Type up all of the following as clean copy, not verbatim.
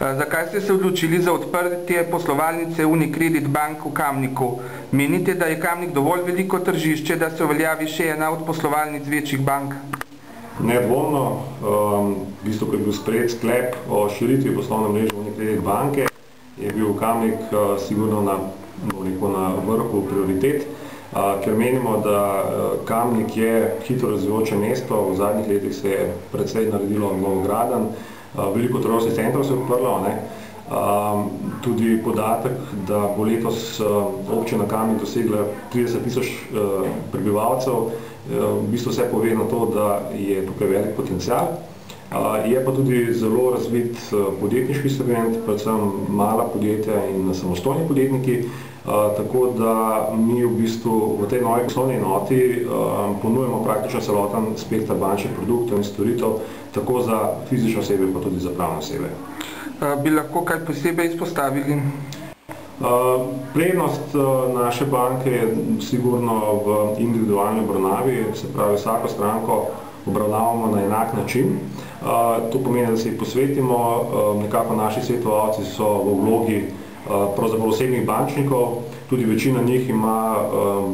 Zakaj ste se odločili za odprtje poslovalnice Unicredit Bank v Kamniku? Menite, da je Kamnik dovolj veliko tržišče, da se uveljavi še ena od poslovalnic večjih bank? Nedvomno, v bistvu, ko je bil sprejet sklep o širitvi poslovne mreže Unicredit banke, je bil Kamnik sigurno na vrhu prioritet, ker menimo, da Kamnik je hitro razvijajoče mesto, v zadnjih letih se je precej naredilo novogradenj, veliko trgovskih centrov se je odprlo, tudi podatek, da bo letos občina Kamnik dosegla 30.000 prebivalcev, v bistvu vse pove na to, da je tukaj velik potencial. Je pa tudi zelo razvit podjetniški segment, predvsem mala podjetja in samostojni podjetniki, tako da mi v bistvu v tej novi poslovni enoti ponujemo praktično celoten spekter bančnih produktov in storitev, tako za fizične osebe, pa tudi za pravne osebe. Bi lahko kaj posebej izpostavili? Prednost naše banke je sigurno v individualni obravnavi, se pravi vsako stranko obravnavamo na enak način. To pomeni, da se jih posvetimo, nekako naši svetovalci so v vlogi pravzaprav osebnih bančnikov, tudi večina njih ima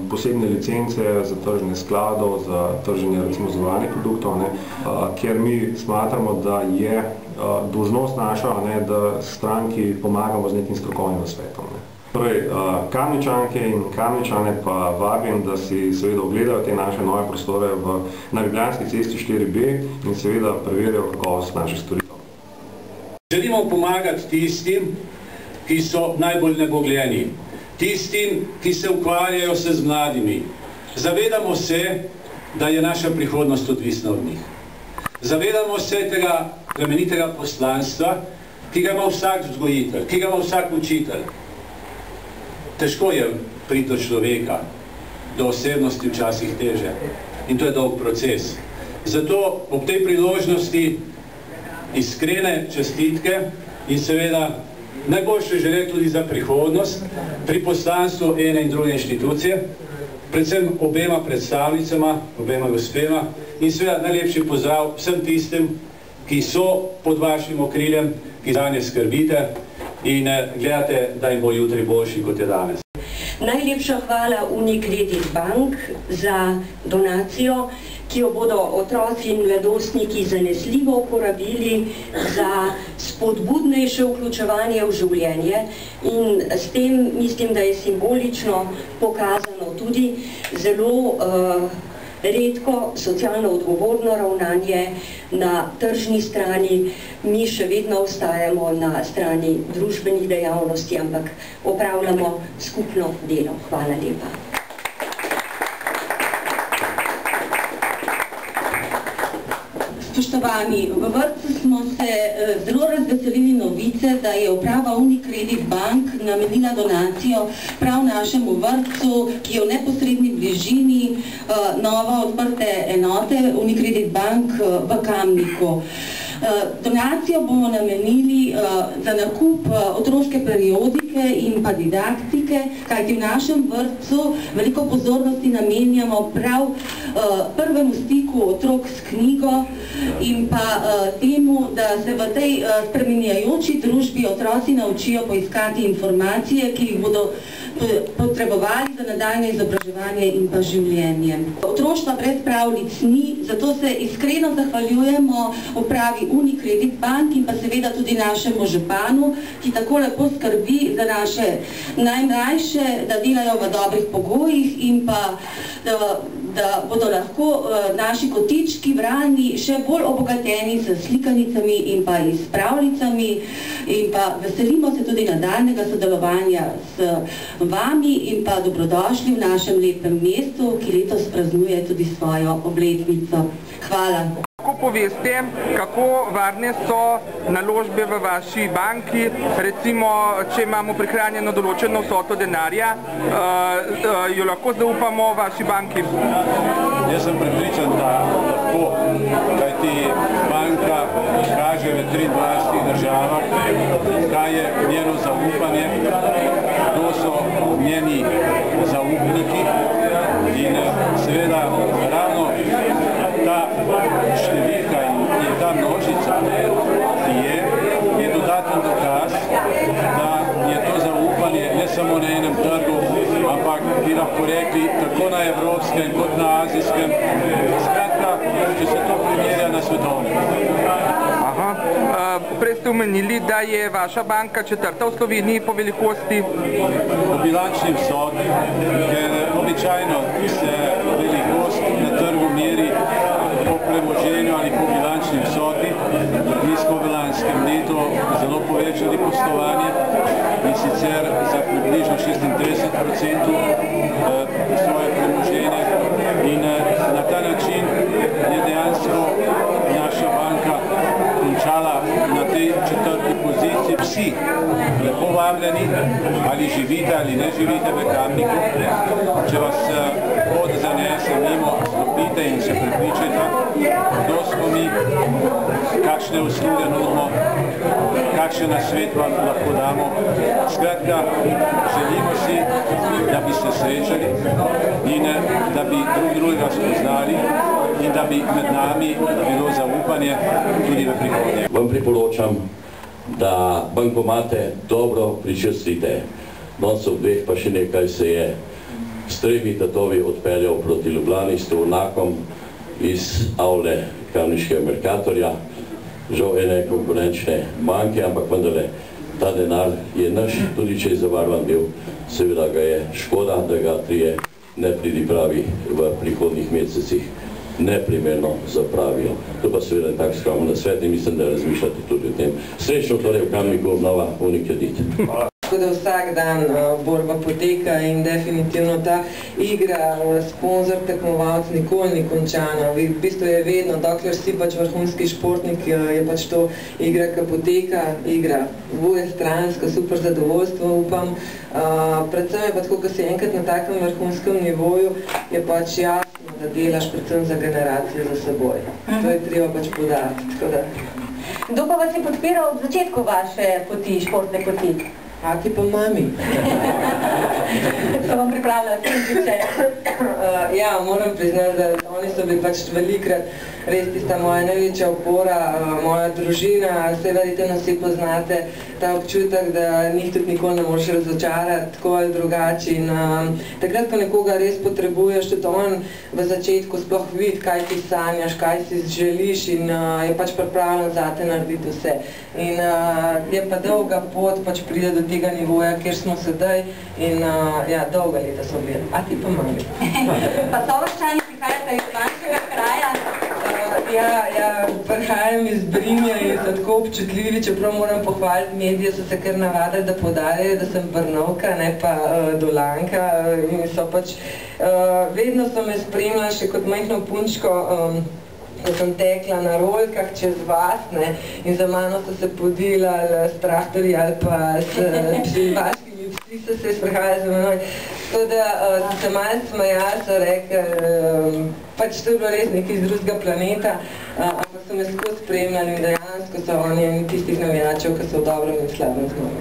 posebne licence za trženje skladov, za trženje recimo zavarovalnih produktov, kjer mi smatramo, da je dolžnost naša, da stranki pomagamo z nekim strokovnim nasvetom. Torej, Kamničanke in Kamničane pa vabim, da si seveda ogledajo te naše nove prostore na Ljubljanski cesti 4B in seveda preverijo kakovost naših storitev. Želimo pomagati tistim, ki so najbolj nebogljeni, tistim, ki se ukvarjajo se z mladimi. Zavedamo se, da je naša prihodnost odvisna od njih. Zavedamo se tega plemenitega poslanstva, ki ga ima vsak vzgojitelj, ki ga ima vsak učitelj. Težko je priti do človeka, do osebnosti včasih teže in to je dolg proces. Zato ob tej priložnosti iskrene čestitke in seveda najboljše želje tudi za prihodnost pri poslanstvu ene in druge inštitucije, predvsem obema predstavnicama, obema gospema in seveda najlepši pozdrav vsem tistim, ki so pod vašim okriljem, ki zanje skrbite in gledate, da jim bo jutri boljši, kot je danes. Najlepša hvala Unicredit Bank za donacijo, ki jo bodo otroci in mladostniki zanesljivo uporabili za spodbudnejše vključevanje v življenje in s tem mislim, da je simbolično pokazano tudi zelo redko socialno odgovorno ravnanje na tržni strani. Mi še vedno ostajamo na strani družbenih dejavnosti, ampak opravljamo skupno delo. Hvala lepa. Spoštovani, v vrtcu smo se zelo razveselili novice, da je uprava Unicredit Bank namenila donacijo prav našemu vrtcu, ki je v neposredni bližini novo odprte enote Unicredit Bank v Kamniku. Donacijo bomo namenili za nakup otroške periodike in pa didaktike, kajti v našem vrtcu veliko pozornosti namenjamo prav prvemu stiku otrok s knjigo in pa temu, da se v tej spreminjajoči družbi otroci naučijo poiskati informacije, ki jih bodo potrebovali za nadaljnje izobraževanje in pa življenje. Otroštva brez pravljic ni, zato se iskreno zahvaljujemo upravi Unicredit Bank in pa seveda tudi našemu županu, ki tako lepo skrbi za naše najmlajše, da delajo v dobrih pogojih in pa da bodo lahko naši kotički bralni še bolj obogateni s slikanicami in pa s pravljicami in pa veselimo se tudi nadaljnega sodelovanja s vami in pa dobrodošli v našem lepem mestu, ki letos praznuje tudi svojo obletnico. Hvala. Lahko poveste, kako varne so naložbe v vaši banki, recimo, če imamo prihranjeno določeno vsoto denarja, jo lahko zaupamo vaši banki? Jaz sem prepričan, da lahko, kajti banka kaže v 23 državah, kaj je njeno zaupanje, kdo so njeni zaupniki in seveda ravno ta številka in ta množica, ki je dodaten dokaz lahko rekli, tako na evropskem kot na azijskem. Skratka, če se to primerja na svetovnem. Prej ste omenili, da je vaša banka četrta v Sloveniji po velikosti. Po bilančni vsoti, ker običajno se velikost na trgu meri po premoženju ali po bilančni vsoti. Mi smo v lanskem letu zelo povečali poslovanje in sicer za približno 36% svoje premoženje in na ta način je dejansko naša banka končala na tej četrti poziciji. Vsi lepo vabljeni, ali živite ali ne živite v Kamniku, če vas pot zanese mimo, stopite in se prepričajte, kdo smo mi, kakšne usluge nudimo, kakšen nasvet vam lahko damo. Skratka, želimo si, da bi se srečali in da bi drugega spoznali in da bi med nami bilo zaupanje tudi v prihodnje. Vam priporočam, da bankomate dobro pričistite. Danes ob dveh pa še nekaj se je s 3 tatovi odpeljal proti Ljubljani s tovornjakom iz avle kamniškega Mercatorja. Žal ene konkurenčne banke, ampak vendarle ta denar je naš, tudi če je zavarovan bil. Seveda ga je škoda, da ga trije nepridipravi v prihodnjih mesecih neprimerno zapravijo. To pa seveda je tak skromen nasvet in mislim, da razmišljate tudi o tem. Srečno torej v Kamniku obnova Unikredit. Tako da vsak dan borba poteka in definitivno ta igra, sponzor, tekmovalc nikoli ni končana. V bistvu je vedno, dokler si pač vrhunski športnik, je pač to igra, ki poteka, igra dvojestransko, super zadovoljstvo, upam. Predvsem je pa tako, ko si enkrat na takem vrhunskem nivoju, je pač jasno, da delaš predvsem za generacijo za seboj. To je treba pač podariti. Kdo pa vas je podpiral od začetku vaše poti, športne poti? Ati pa mami. So vam pripravljali kritiče? Ja, moram priznati, da oni so bili pač velikrat res tista moja največja opora, moja družina, vse verjetno vsi poznate ta občutek, da njih tudi nikoli ne moreš razočarati, tako ali drugače. In takrat, ko nekoga res potrebuješ, tudi on v začetku sploh vidi, kaj ti sanjaš, kaj si želiš in je pač pripravljen zate narediti vse. In je pa dolga pot, pač pride do tega nivoja, kjer smo sedaj in ja, dolga leta so bili. A ti pa mami. Pa Sovaščani prihajate iz manjšega kraja? Ja, prihajam iz Brinja in so tako občutljivi, čeprav moram pohvaliti, medije so se kar navadili, da podarjajo, da sem Brnovka, ne pa Dolanka in so pač, vedno so me spremljali še kot majhno punčko, ko sem tekla na rolkah čez vas, ne, in za mano so se podilali s traktorji ali pa s vaškimi psi so se sprehajali za menoj. Tako da so se malo smajali, so rekli, pač to je bilo res nekaj iz drugega planeta, ampak so me skozi spremljali in dejansko so oni tistih navijačev, ki so v dobrem in slabem z mano.